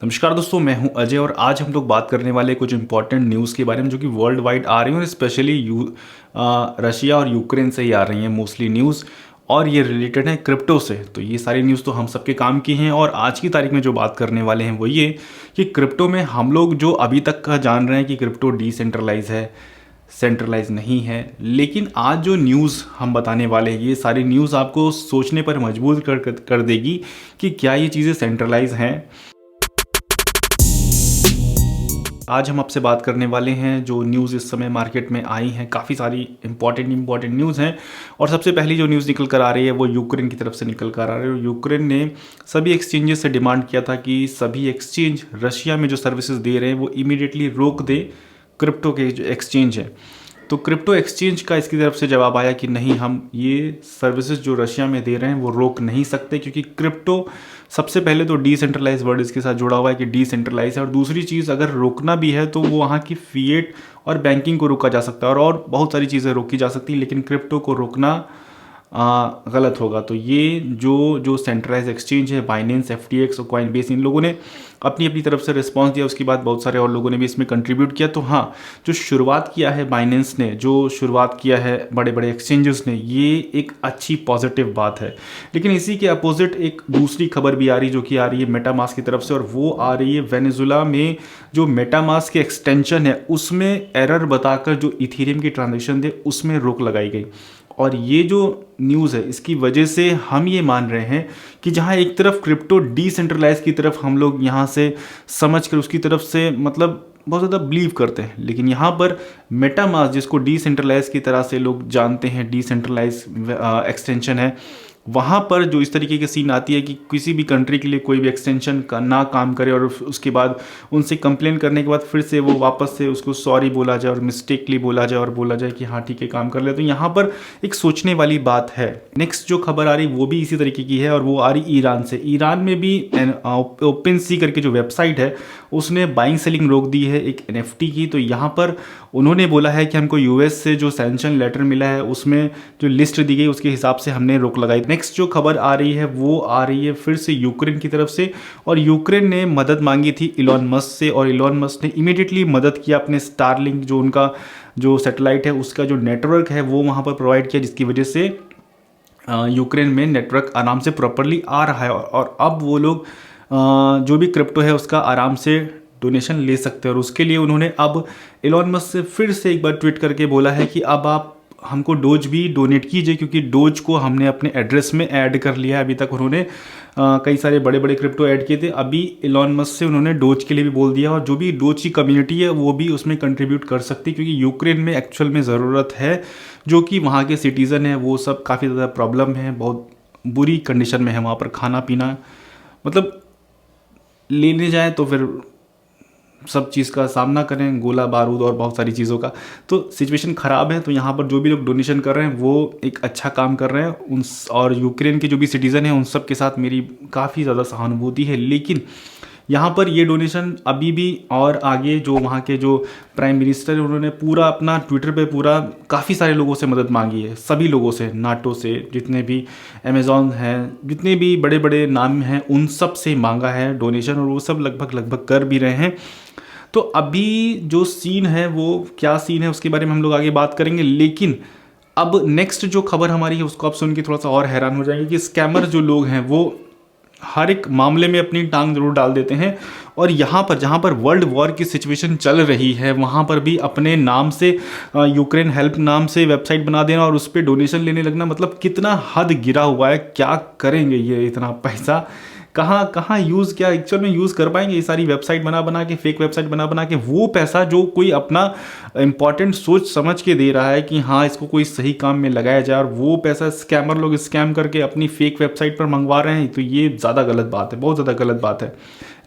नमस्कार दोस्तों, मैं हूं अजय और आज हम लोग बात करने वाले कुछ इंपॉर्टेंट न्यूज़ के बारे में जो कि वर्ल्ड वाइड आ रही हैं और स्पेशली रशिया और यूक्रेन से ही आ रही हैं मोस्टली न्यूज़। और ये रिलेटेड है क्रिप्टो से। तो ये सारी न्यूज़ तो हम सबके काम की हैं और आज की तारीख में जो बात करने वाले हैं वो ये कि क्रिप्टो में हम लोग जो अभी तक का जान रहे हैं कि क्रिप्टो डिसेंट्रलाइज है, सेंट्रलाइज नहीं है। लेकिन आज जो न्यूज़ हम बताने वाले हैं ये सारी न्यूज़ आपको सोचने पर मजबूर कर देगी कि क्या ये चीज़ें सेंट्रलाइज हैं। आज हम आपसे बात करने वाले हैं जो न्यूज़ इस समय मार्केट में आई हैं, काफ़ी सारी इंपॉर्टेंट न्यूज़ हैं। और सबसे पहली जो न्यूज़ निकल कर आ रही है वो यूक्रेन की तरफ से निकल कर आ रही है। यूक्रेन ने सभी एक्सचेंजेस से डिमांड किया था कि सभी एक्सचेंज रशिया में जो सर्विसेज दे रहे हैं वो इमीडिएटली रोक दे क्रिप्टो के जो एक्सचेंज है। तो क्रिप्टो एक्सचेंज का इसकी तरफ से जवाब आया कि नहीं, हम ये सर्विसेज जो रशिया में दे रहे हैं वो रोक नहीं सकते, क्योंकि क्रिप्टो सबसे पहले तो डिसेंट्रलाइज वर्ड इसके साथ जुड़ा हुआ है कि डिसेंट्रलाइज है। और दूसरी चीज़, अगर रोकना भी है तो वो वहाँ की फिएट और बैंकिंग को रोका जा सकता है और बहुत सारी चीज़ें रोकी जा सकती हैं, लेकिन क्रिप्टो को रोकना गलत होगा। तो ये जो सेंट्रलाइज एक्सचेंज है, बाइनेंस, FTX और कॉइनबेस, इन लोगों ने अपनी अपनी तरफ से रिस्पांस दिया। उसके बाद बहुत सारे और लोगों ने भी इसमें कंट्रीब्यूट किया। तो हाँ, जो शुरुआत किया है बाइनेंस ने, जो शुरुआत किया है बड़े बड़े एक्सचेंजेस ने, ये एक अच्छी पॉजिटिव बात है। लेकिन इसी के अपोजिट एक दूसरी खबर भी आ रही जो कि आ रही है मेटामास्क की तरफ से, और वो आ रही है वेनेजुला में जो मेटामास्क के एक्सटेंशन है उसमें एरर बताकर जो इथेरियम की ट्रांजेक्शन थे उसमें रोक लगाई गई। और ये जो न्यूज़ है इसकी वजह से हम ये मान रहे हैं कि जहाँ एक तरफ क्रिप्टो डिसेंट्रलाइज की तरफ हम लोग यहाँ से समझ कर उसकी तरफ से मतलब बहुत ज़्यादा बिलीव करते हैं, लेकिन यहाँ पर मेटामास्क जिसको डिसेंट्रलाइज की तरह से लोग जानते हैं, डिसेंट्रलाइज एक्सटेंशन है, वहाँ पर जो इस तरीके की सीन आती है कि किसी भी कंट्री के लिए कोई भी एक्सटेंशन का ना काम करे और उसके बाद उनसे कंप्लेन करने के बाद फिर से वो वापस से उसको सॉरी बोला जाए और मिस्टेकली बोला जाए और बोला जाए कि हाँ ठीक है काम कर ले। तो यहाँ पर एक सोचने वाली बात है। नेक्स्ट जो खबर आ रही वो भी इसी तरीके की है और वो आ रही ईरान से। ईरान में भी ओपन सी करके जो वेबसाइट है उसने बाइंग सेलिंग रोक दी है एक NFT की। तो यहाँ पर उन्होंने बोला है कि हमको US से जो सैंक्शन लेटर मिला है उसमें जो लिस्ट दी गई उसके हिसाब से हमने रोक लगाई। नेक्स्ट जो खबर आ रही है वो आ रही है फिर से यूक्रेन की तरफ से, और यूक्रेन ने मदद मांगी थी इलॉन मस्क से और इलॉन मस्क ने इमीडिएटली मदद किया। अपने स्टारलिंक जो उनका जो सैटेलाइट है उसका जो नेटवर्क है वो वहाँ पर प्रोवाइड किया, जिसकी वजह से यूक्रेन में नेटवर्क आराम से प्रॉपरली आ रहा है और अब वो लोग जो भी क्रिप्टो है उसका आराम से डोनेशन ले सकते हैं। और उसके लिए उन्होंने अब इलॉन मस्क से फिर से एक बार ट्वीट करके बोला है कि अब आप हमको डोज भी डोनेट कीजिए, क्योंकि डोज को हमने अपने एड्रेस में ऐड कर लिया है। अभी तक उन्होंने कई सारे बड़े बड़े क्रिप्टो ऐड किए थे, अभी इलॉन मस्क से उन्होंने डोज के लिए भी बोल दिया और जो भी डोज की कम्युनिटी है वो भी उसमें कंट्रीब्यूट कर सकती है, क्योंकि यूक्रेन में एक्चुअल में ज़रूरत है। जो कि वहाँ के सिटीज़न हैं वो सब काफ़ी ज़्यादा प्रॉब्लम है, बहुत बुरी कंडीशन में है वहाँ पर। खाना पीना मतलब लेने जाएँ तो फिर सब चीज़ का सामना करें, गोला बारूद और बहुत सारी चीज़ों का, तो सिचुएशन ख़राब है। तो यहाँ पर जो भी लोग डोनेशन कर रहे हैं वो एक अच्छा काम कर रहे हैं उन, और यूक्रेन के जो भी सिटीज़न हैं उन सब के साथ मेरी काफ़ी ज़्यादा सहानुभूति है। लेकिन यहाँ पर ये डोनेशन अभी भी और आगे जो वहाँ के जो प्राइम मिनिस्टर है उन्होंने पूरा अपना ट्विटर पे पूरा काफ़ी सारे लोगों से मदद मांगी है, सभी लोगों से, नाटो से, जितने भी अमेज़ॉन हैं, जितने भी बड़े बड़े नाम हैं उन सब से मांगा है डोनेशन, और वो सब लगभग कर भी रहे हैं। तो अभी जो सीन है वो क्या सीन है उसके बारे में हम लोग आगे बात करेंगे। लेकिन अब नेक्स्ट जो खबर हमारी है उसको आप सुन के थोड़ा सा और हैरान हो जाएंगे कि स्कैमर जो लोग हैं वो हर एक मामले में अपनी टांग जरूर डाल देते हैं। और यहाँ पर जहाँ पर वर्ल्ड वॉर की सिचुएशन चल रही है वहाँ पर भी अपने नाम से यूक्रेन हेल्प नाम से वेबसाइट बना देना और उस पर डोनेशन लेने लगना, मतलब कितना हद गिरा हुआ है। क्या करेंगे ये इतना पैसा, कहाँ कहाँ यूज़, क्या एक्चुअल में यूज़ कर पाएंगे ये सारी वेबसाइट बना के, फेक वेबसाइट बना के वो पैसा जो कोई अपना इंपॉर्टेंट सोच समझ के दे रहा है कि हाँ इसको कोई सही काम में लगाया जाए, और वो पैसा स्कैमर लोग स्कैम करके अपनी फेक वेबसाइट पर मंगवा रहे हैं। तो ये ज़्यादा गलत बात है, बहुत ज़्यादा गलत बात है।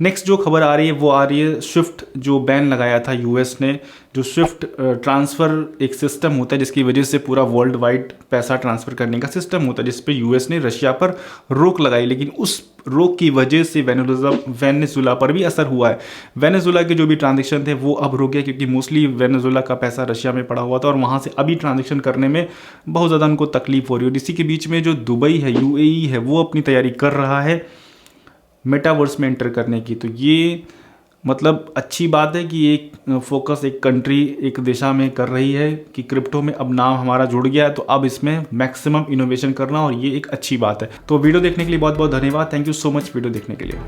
नेक्स्ट जो खबर आ रही है वो आ रही है स्विफ्ट जो बैन लगाया था US ने, जो स्विफ्ट ट्रांसफ़र एक सिस्टम होता है जिसकी वजह से पूरा वर्ल्ड वाइड पैसा ट्रांसफ़र करने का सिस्टम होता है, जिस पे US ने रशिया पर रोक लगाई। लेकिन उस रोक की वजह से वेनेजुला पर भी असर हुआ है। वेनेजुला के जो भी ट्रांजेक्शन थे वो अब रुक गए, क्योंकि मोस्टली वेनेजुला का पैसा रशिया में पड़ा हुआ था और वहाँ से अभी ट्रांजेक्शन करने में बहुत ज़्यादा उनको तकलीफ हो रही है। इसी के बीच में जो दुबई है, UAE है, वो अपनी तैयारी कर रहा है मेटावर्स में एंटर करने की। तो ये मतलब अच्छी बात है कि एक फोकस एक कंट्री एक दिशा में कर रही है कि क्रिप्टो में अब नाम हमारा जुड़ गया है, तो अब इसमें मैक्सिमम इनोवेशन करना, और ये एक अच्छी बात है। तो वीडियो देखने के लिए बहुत बहुत धन्यवाद। Thank you so much video देखने के लिए।